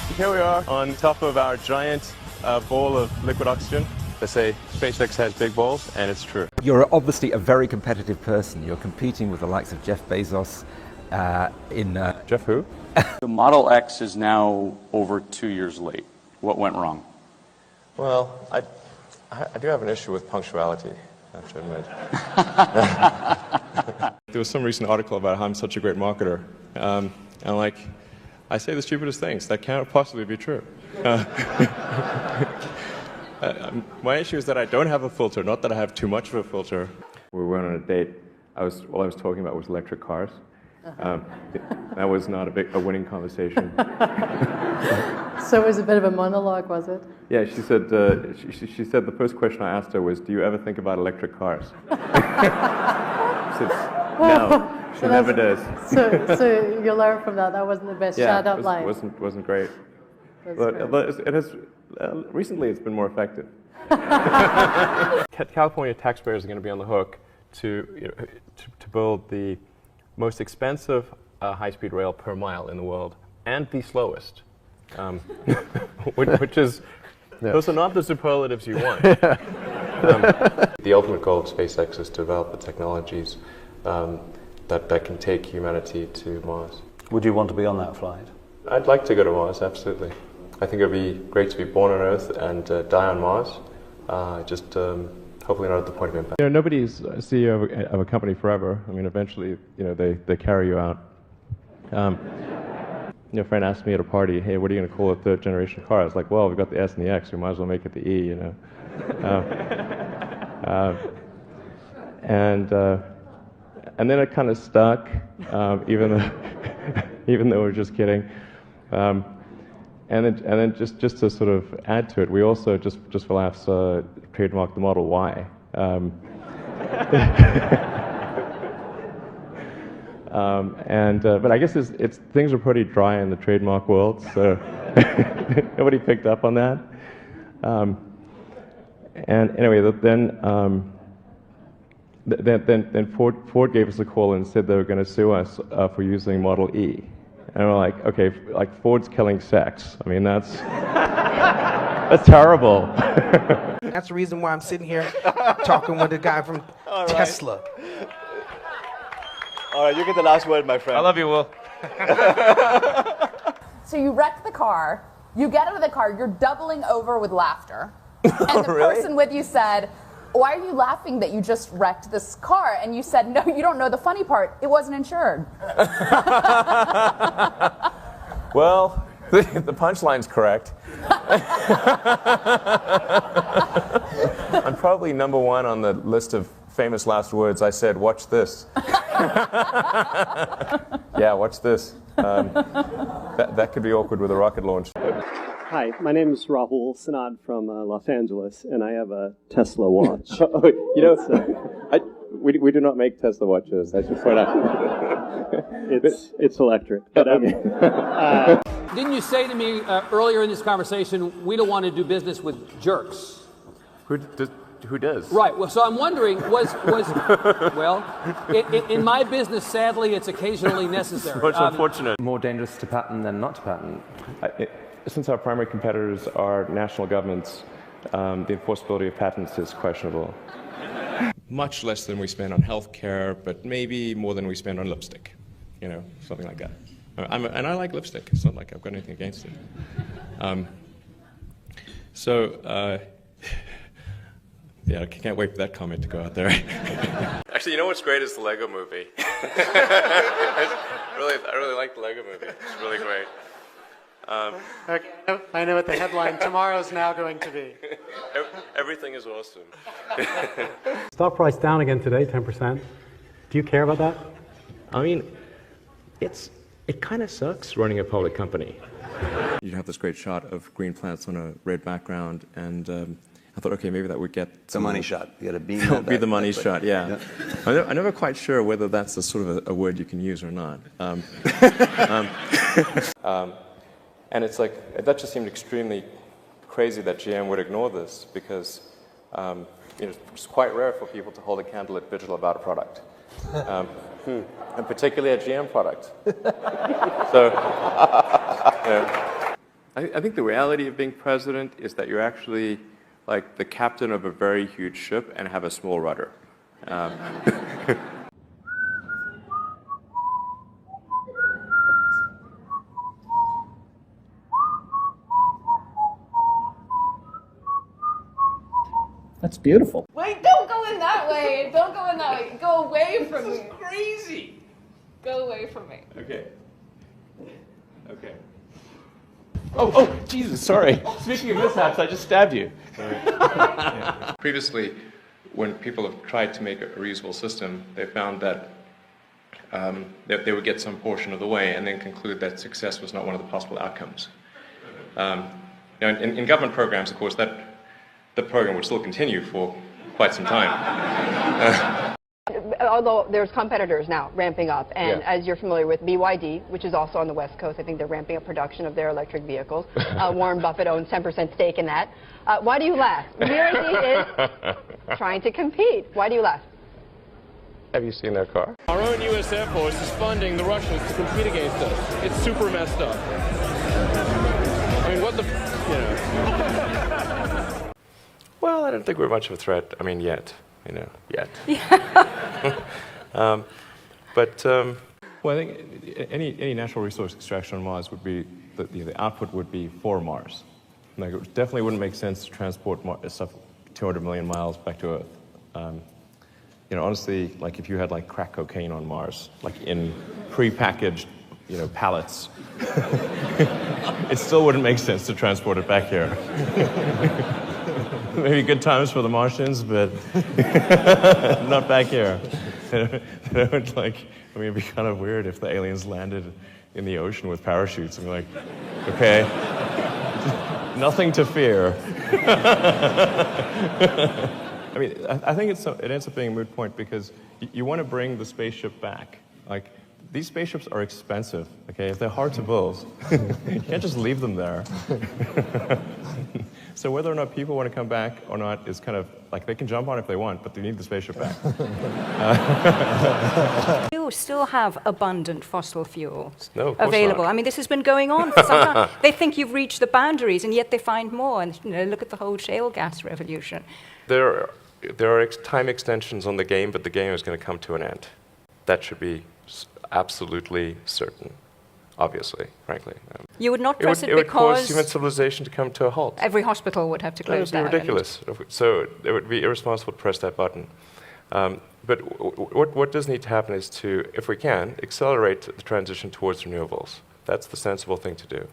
Here we are on top of our giant ball of liquid oxygen. They say SpaceX has big balls, and it's true. You're obviously a very competitive person. You're competing with the likes of Jeff Bezos Jeff who? The Model X is now over 2 years late. What went wrong? Well, I do have an issue with punctuality, I have to admit. There was some recent article about how I'm such a great marketer. And I say the stupidest things. That can't possibly be true. My issue is that I don't have a filter, not that I have too much of a filter. We went on a date. All I was talking about was electric cars. That was not a winning conversation. So it was a bit of a monologue, was it? Yeah, she said the first question I asked her was, "Do you ever think about electric cars?" She said, "No, she never does." So you learn from that. That wasn't the best shut-up line. Wasn't great. But it has recently it's been more effective. California taxpayers are going to be on the hook to build the most expensive high-speed rail per mile in the world and the slowest, which is those are not the superlatives you want. The ultimate goal of SpaceX is to develop the technologies that can take humanity to Mars. Would you want to be on that flight? I'd like to go to Mars, absolutely. I think it would be great to be born on Earth and die on Mars. Hopefully not at the point of impact. Nobody's CEO of a company forever. I mean, eventually, they carry you out. A friend asked me at a party, "Hey, what are you going to call a third-generation car?" I was like, "Well, we've got the S and the X. We might as well make it the E." And then it kind of stuck, even though we're just kidding. And then just to sort of add to it, we also just for laughs trademarked the Model Y. But I guess things are pretty dry in the trademark world, so nobody picked up on that. And anyway, then Ford gave us a call and said they were going to sue us for using Model E. And we're like, okay, like Ford's killing sex. I mean, that's terrible. That's the reason why I'm sitting here talking with the guy from Tesla. All right, you get the last word, my friend. I love you, Will. So you wreck the car, you get out of the car, you're doubling over with laughter. And the person with you said, "Why are you laughing that you just wrecked this car?" And you said, "No, you don't know the funny part. It wasn't insured." Well, the punchline's correct. I'm probably number one on the list of famous last words. I said, "Watch this." Yeah, watch this. That could be awkward with a rocket launch. Hi, my name is Rahul Sanad from Los Angeles, and I have a Tesla watch. We do not make Tesla watches. I should point out. It's electric. But Didn't you say to me earlier in this conversation, we don't want to do business with jerks? Who does? Right. Well, so I'm wondering, in my business, sadly, it's occasionally necessary. Much unfortunate. more dangerous to patent than not to patent. Since our primary competitors are national governments, the enforceability of patents is questionable. Much less than we spend on healthcare, but maybe more than we spend on lipstick. Something like that. And I like lipstick. It's not like I've got anything against it. Yeah, I can't wait for that comment to go out there. Actually, what's great is the Lego movie. I really like the Lego movie. It's really great. Okay, I know what the headline tomorrow's now going to be. Everything is awesome. Stock price down again today, 10%. Do you care about that? I mean, it kind of sucks running a public company. You have this great shot of green plants on a red background, and I thought, okay, maybe that would get the money shot. You got to beam that be the money shot. Yeah. I'm never quite sure whether that's a sort of a word you can use or not. And it's like that just seemed extremely crazy that GM would ignore this because it's quite rare for people to hold a candlelit vigil about a product, and particularly a GM product. So. I think the reality of being president is that you're actually like the captain of a very huge ship and have a small rudder. That's beautiful. Wait, don't go in that way. Don't go in that way. Go away from me. This is crazy. Go away from me. Okay. Okay. Oh, Jesus, sorry. Speaking of mishaps, I just stabbed you. Yeah. Previously, when people have tried to make a reusable system, they found that they would get some portion of the way and then conclude that success was not one of the possible outcomes. In government programs, of course, the program would still continue for quite some time. Although there's competitors now ramping up, and as you're familiar with BYD, which is also on the West Coast, I think they're ramping up production of their electric vehicles. Warren Buffett owns 10% stake in that. Why do you laugh? BYD is trying to compete. Why do you laugh? Have you seen their car? Our own U.S. Air Force is funding the Russians to compete against us. It's super messed up. I mean, what the, Well, I don't think we're much of a threat. I mean, yet. Yet. Well, I think any natural resource extraction on Mars would be, the output would be for Mars. Like, it definitely wouldn't make sense to transport stuff 200 million miles back to Earth. Honestly, like if you had like crack cocaine on Mars, like in pre-packaged, pallets, it still wouldn't make sense to transport it back here. Maybe good times for the Martians, but not back here. It'd be kind of weird if the aliens landed in the ocean with parachutes and be like, okay, nothing to fear. I mean, I think it ends up being a moot point because you want to bring the spaceship back. Like, these spaceships are expensive, okay? If they're hard to build, you can't just leave them there. So whether or not people want to come back or not is kind of, like, they can jump on it if they want, but they need the spaceship back. You still have abundant fossil fuels available. Not. I mean, this has been going on for some time. They think you've reached the boundaries, and yet they find more. And look at the whole shale gas revolution. There are time extensions on the game, but the game is going to come to an end. That should be absolutely certain, obviously, frankly. You would not press it would because cause human civilization to come to a halt. Every hospital would have to close down. That would be ridiculous. So it would be irresponsible to press that button. But what does need to happen is to, if we can, accelerate the transition towards renewables. That's the sensible thing to do.